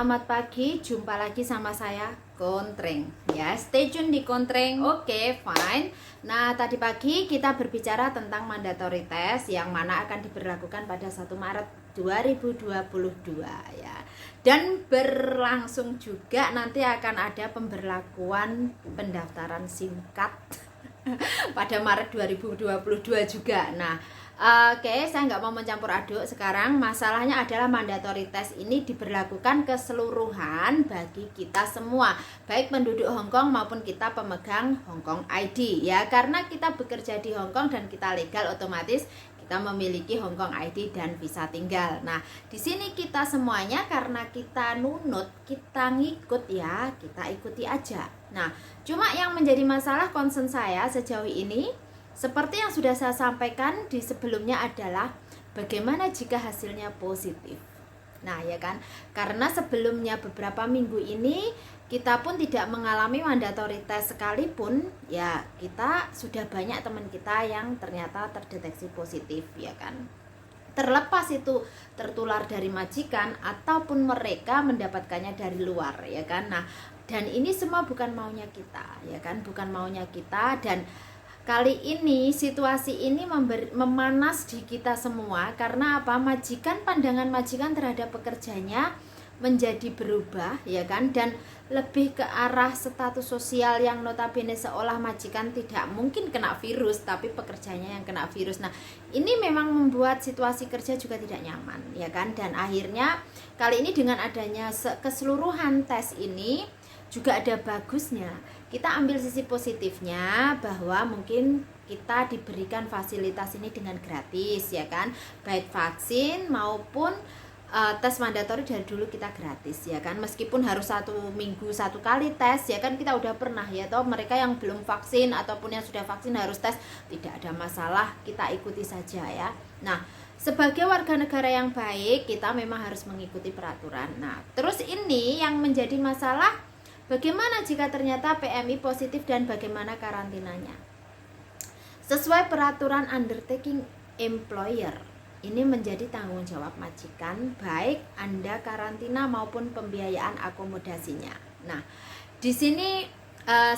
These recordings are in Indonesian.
Selamat pagi, jumpa lagi sama saya Kontreng. Ya, stay tune di Kontreng. Oke, fine. Nah, tadi pagi kita berbicara tentang mandatory test yang mana akan diberlakukan pada 1 Maret 2022 ya. Dan berlangsung juga nanti akan ada pemberlakuan pendaftaran SIM card pada Maret 2022 juga. Nah, oke, saya nggak mau mencampur aduk sekarang. Masalahnya adalah mandatory test ini diberlakukan keseluruhan bagi kita semua, baik penduduk Hong Kong maupun kita pemegang Hong Kong ID ya. Karena kita bekerja di Hong Kong dan kita legal, otomatis kita memiliki Hong Kong ID dan visa tinggal. Nah, di sini kita semuanya karena kita nunut, kita ngikut ya, kita ikuti aja. Nah, cuma yang menjadi masalah concern saya sejauh ini, seperti yang sudah saya sampaikan di sebelumnya adalah bagaimana jika hasilnya positif. Nah, ya kan, karena sebelumnya beberapa minggu ini kita pun tidak mengalami mandatory test sekalipun, ya kita sudah banyak teman kita yang ternyata terdeteksi positif, ya kan. Terlepas itu tertular dari majikan ataupun mereka mendapatkannya dari luar, ya kan. Nah, dan ini semua bukan maunya kita, ya kan, bukan maunya kita. Dan kali ini situasi ini memanas di kita semua karena apa? Pandangan majikan terhadap pekerjanya menjadi berubah, ya kan, dan lebih ke arah status sosial yang notabene seolah majikan tidak mungkin kena virus tapi pekerjanya yang kena virus. Nah, ini memang membuat situasi kerja juga tidak nyaman, ya kan. Dan akhirnya kali ini dengan adanya keseluruhan tes ini juga ada bagusnya. Kita ambil sisi positifnya bahwa mungkin kita diberikan fasilitas ini dengan gratis, ya kan, baik vaksin maupun tes mandatori dari dulu kita gratis, ya kan, meskipun harus 1 minggu 1 kali tes, ya kan, kita udah pernah ya toh. Mereka yang belum vaksin ataupun yang sudah vaksin harus tes, tidak ada masalah, kita ikuti saja ya. Nah, sebagai warga negara yang baik kita memang harus mengikuti peraturan. Nah, terus ini yang menjadi masalah, bagaimana jika ternyata PMI positif dan bagaimana karantinanya? Sesuai peraturan undertaking employer, ini menjadi tanggung jawab majikan, baik Anda karantina maupun pembiayaan akomodasinya. Nah, di sini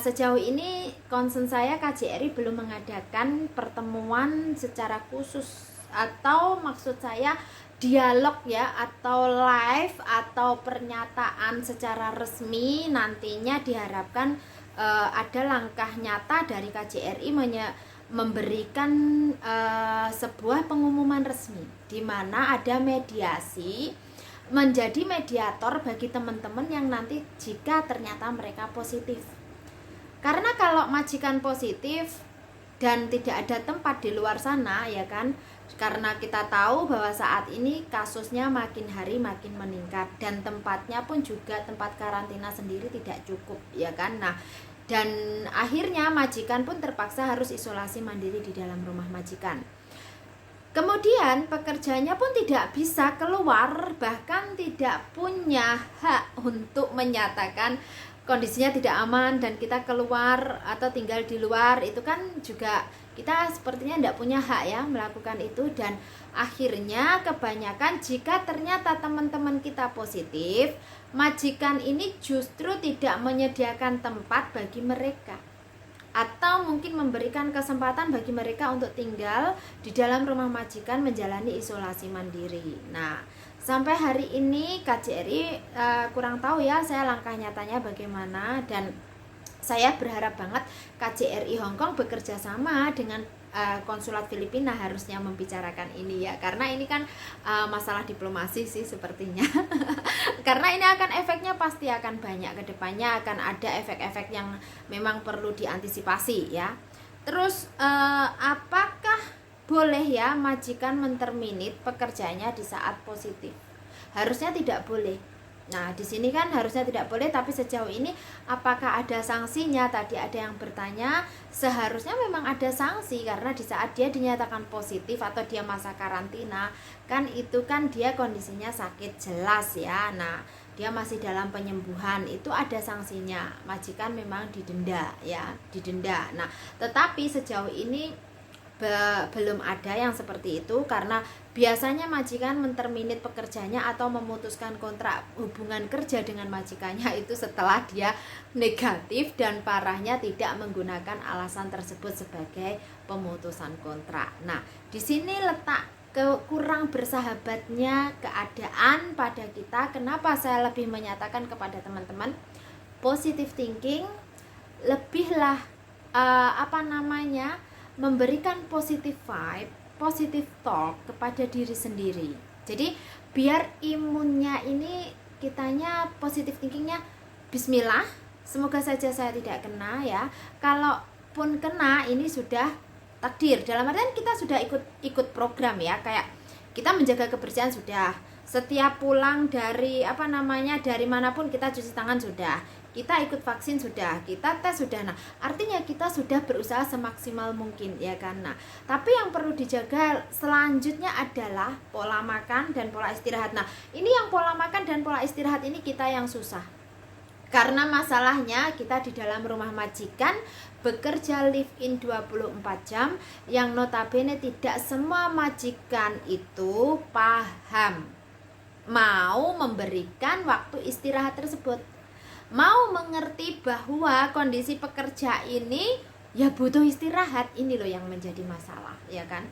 sejauh ini concern saya KJRI belum mengadakan pertemuan secara khusus, atau maksud saya dialog ya, atau live atau pernyataan secara resmi. Nantinya diharapkan ada langkah nyata dari KJRI memberikan sebuah pengumuman resmi di mana ada mediasi, menjadi mediator bagi teman-teman yang nanti jika ternyata mereka positif. Karena kalau majikan positif dan tidak ada tempat di luar sana, ya kan, karena kita tahu bahwa saat ini kasusnya makin hari makin meningkat dan tempatnya pun juga tempat karantina sendiri tidak cukup, ya kan. Nah, dan akhirnya majikan pun terpaksa harus isolasi mandiri di dalam rumah majikan. Kemudian pekerjanya pun tidak bisa keluar, bahkan tidak punya hak untuk menyatakan kondisinya tidak aman dan kita keluar atau tinggal di luar. Itu kan juga kita sepertinya tidak punya hak ya melakukan itu. Dan akhirnya kebanyakan jika ternyata teman-teman kita positif, majikan ini justru tidak menyediakan tempat bagi mereka, atau mungkin memberikan kesempatan bagi mereka untuk tinggal di dalam rumah majikan menjalani isolasi mandiri. Nah, sampai hari ini KJRI kurang tahu ya saya langkah nyatanya bagaimana, dan saya berharap banget KJRI Hong Kong bekerja sama dengan konsulat Filipina harusnya membicarakan ini ya, karena ini kan masalah diplomasi sih sepertinya. Karena ini akan efeknya pasti akan banyak ke depannya, akan ada efek-efek yang memang perlu diantisipasi ya. Terus apakah boleh ya majikan menterminate pekerjaannya di saat positif? Harusnya tidak boleh. Nah, di sini kan harusnya tidak boleh, tapi sejauh ini apakah ada sanksinya? Tadi ada yang bertanya, seharusnya memang ada sanksi karena di saat dia dinyatakan positif atau dia masa karantina, kan itu kan dia kondisinya sakit jelas ya. Nah, dia masih dalam penyembuhan, itu ada sanksinya. Majikan memang didenda ya, didenda. Nah, tetapi sejauh ini belum ada yang seperti itu, karena biasanya majikan menterminate pekerjanya atau memutuskan kontrak hubungan kerja dengan majikannya itu setelah dia negatif dan parahnya tidak menggunakan alasan tersebut sebagai pemutusan kontrak. Nah, di sini letak kurang bersahabatnya keadaan pada kita. Kenapa saya lebih menyatakan kepada teman-teman positive thinking, lebihlah memberikan positive vibe, positive talk kepada diri sendiri. Jadi biar imunnya ini kitanya positive thinkingnya bismillah, semoga saja saya tidak kena ya. Kalaupun kena ini sudah takdir, dalam artian kita sudah ikut program ya, kayak kita menjaga kebersihan sudah, setiap pulang dari dari manapun kita cuci tangan sudah, kita ikut vaksin sudah, kita tes sudah. Nah, artinya kita sudah berusaha semaksimal mungkin ya kan. Nah, tapi yang perlu dijaga selanjutnya adalah pola makan dan pola istirahat. Nah, ini yang pola makan dan pola istirahat ini kita yang susah. Karena masalahnya kita di dalam rumah majikan bekerja live in 24 jam yang notabene tidak semua majikan itu paham mau memberikan waktu istirahat tersebut, mau mengerti bahwa kondisi pekerja ini ya butuh istirahat. Ini loh yang menjadi masalah ya kan.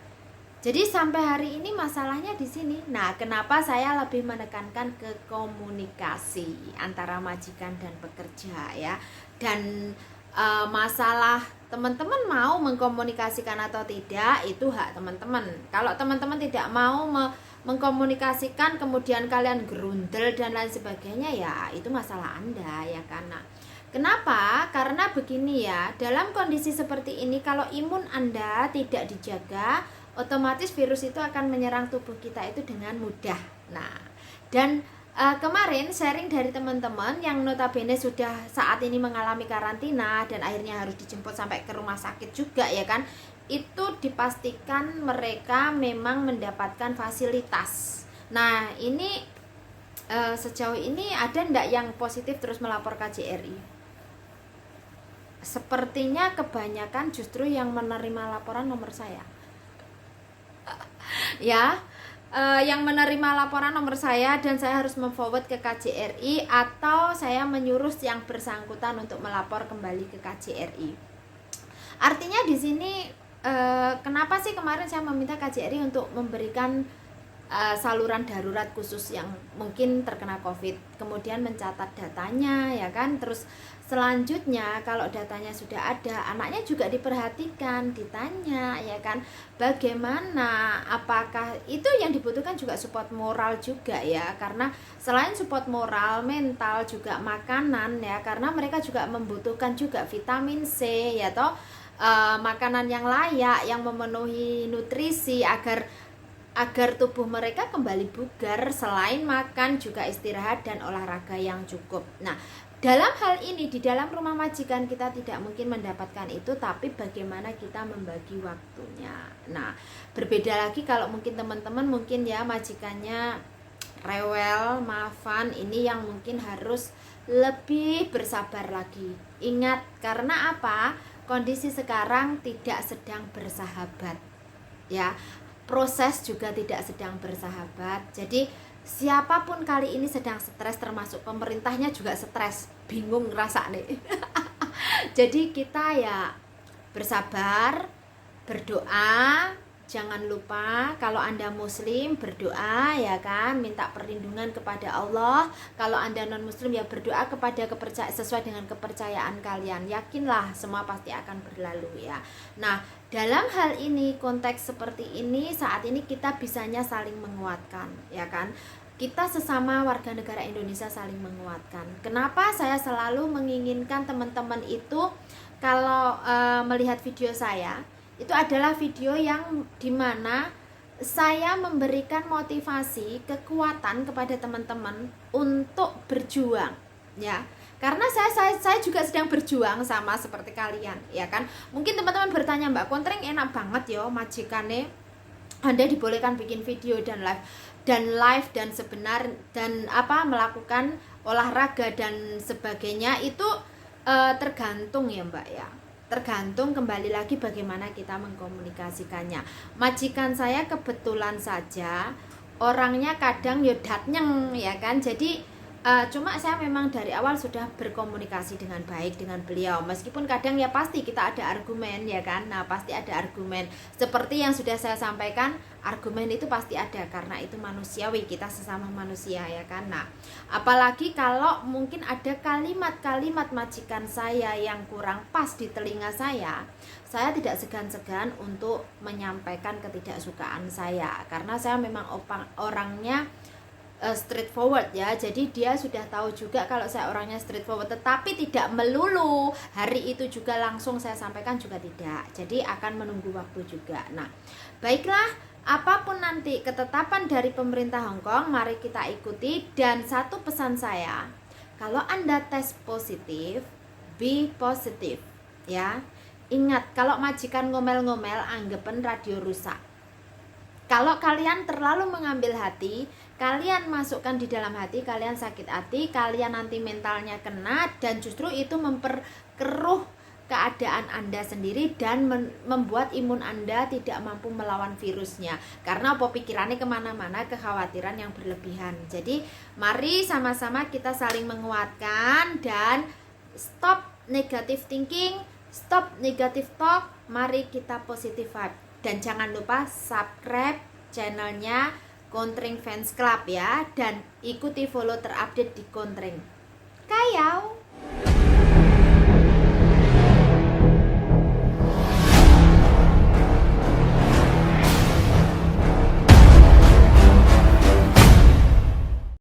Jadi sampai hari ini masalahnya di sini. Nah, kenapa saya lebih menekankan ke komunikasi antara majikan dan pekerja ya. Dan masalah teman-teman mau mengkomunikasikan atau tidak itu hak teman-teman. Kalau teman-teman tidak mau mengkomunikasikan kemudian kalian gerundel dan lain sebagainya, ya itu masalah Anda ya. Karena kenapa? Karena begini ya, dalam kondisi seperti ini kalau imun Anda tidak dijaga, otomatis virus itu akan menyerang tubuh kita itu dengan mudah. Nah, dan kemarin sharing dari teman-teman yang notabene sudah saat ini mengalami karantina dan akhirnya harus dijemput sampai ke rumah sakit juga ya kan, itu dipastikan mereka memang mendapatkan fasilitas. Nah, ini sejauh ini ada ndak yang positif terus melapor KJRI? Sepertinya kebanyakan justru yang menerima laporan nomor saya ya, yang menerima laporan nomor saya dan saya harus memforward ke KJRI atau saya menyuruh yang bersangkutan untuk melapor kembali ke KJRI. Artinya di sini kenapa sih kemarin saya meminta KJRI untuk memberikan saluran darurat khusus yang mungkin terkena COVID, kemudian mencatat datanya ya kan. Terus selanjutnya kalau datanya sudah ada, anaknya juga diperhatikan, ditanya ya kan, bagaimana, apakah itu yang dibutuhkan juga support moral juga ya, karena selain support moral, mental juga makanan ya, karena mereka juga membutuhkan juga vitamin C ya toh, makanan yang layak yang memenuhi nutrisi agar tubuh mereka kembali bugar. Selain makan juga istirahat dan olahraga yang cukup. Nah, dalam hal ini di dalam rumah majikan kita tidak mungkin mendapatkan itu, tapi bagaimana kita membagi waktunya. Nah, berbeda lagi kalau mungkin teman-teman mungkin ya majikannya rewel, maafan, ini yang mungkin harus lebih bersabar lagi. Ingat, karena apa? Kondisi sekarang tidak sedang bersahabat ya. Proses juga tidak sedang bersahabat. Jadi siapapun kali ini sedang stres, termasuk pemerintahnya juga stres, bingung ngerasa nih. Jadi kita ya bersabar, berdoa. Jangan lupa kalau Anda muslim berdoa ya kan, minta perlindungan kepada Allah. Kalau Anda non muslim ya berdoa kepada sesuai dengan kepercayaan kalian. Yakinlah semua pasti akan berlalu ya. Nah, dalam hal ini, konteks seperti ini, saat ini kita bisanya saling menguatkan ya kan. Kita sesama warga negara Indonesia saling menguatkan. Kenapa saya selalu menginginkan teman-teman itu kalau melihat video saya, itu adalah video yang dimana saya memberikan motivasi, kekuatan kepada teman-teman untuk berjuang ya. Karena saya juga sedang berjuang sama seperti kalian ya kan. Mungkin teman-teman bertanya, Mbak Kontreng enak banget yo majikane Anda dibolehkan bikin video dan live dan sebenar dan melakukan olahraga dan sebagainya. Itu tergantung ya Mbak ya. tergantung kembali lagi bagaimana kita mengkomunikasikannya. Majikan saya kebetulan saja orangnya kadang yodatnyeng ya kan, jadi cuma saya memang dari awal sudah berkomunikasi dengan baik dengan beliau, meskipun kadang ya pasti kita ada argumen ya kan. Nah pasti ada argumen, seperti yang sudah saya sampaikan, argumen itu pasti ada karena itu manusiawi, kita sesama manusia ya kan. Nah apalagi kalau mungkin ada kalimat-kalimat majikan saya yang kurang pas di telinga saya tidak segan-segan untuk menyampaikan ketidaksukaan saya, karena saya memang orangnya straightforward ya. Jadi dia sudah tahu juga kalau saya orangnya straightforward, tetapi tidak melulu hari itu juga langsung saya sampaikan, juga tidak. Jadi akan menunggu waktu juga. Nah baiklah, apapun nanti ketetapan dari pemerintah Hong Kong, mari kita ikuti. Dan satu pesan saya, kalau Anda tes positif, be positif ya. Ingat, kalau majikan ngomel-ngomel, anggapan radio rusak. Kalau kalian terlalu mengambil hati, kalian masukkan di dalam hati, kalian sakit hati, kalian nanti mentalnya kena, dan justru itu memperkeruh keadaan Anda sendiri dan membuat imun Anda tidak mampu melawan virusnya. Karena apa, pikirannya kemana-mana, kekhawatiran yang berlebihan. Jadi mari sama-sama kita saling menguatkan dan stop negative thinking, stop negative talk, mari kita positive vibe. Dan jangan lupa subscribe channelnya Kontreng Fans Club ya, dan ikuti follow terupdate di Kontreng. Kayau.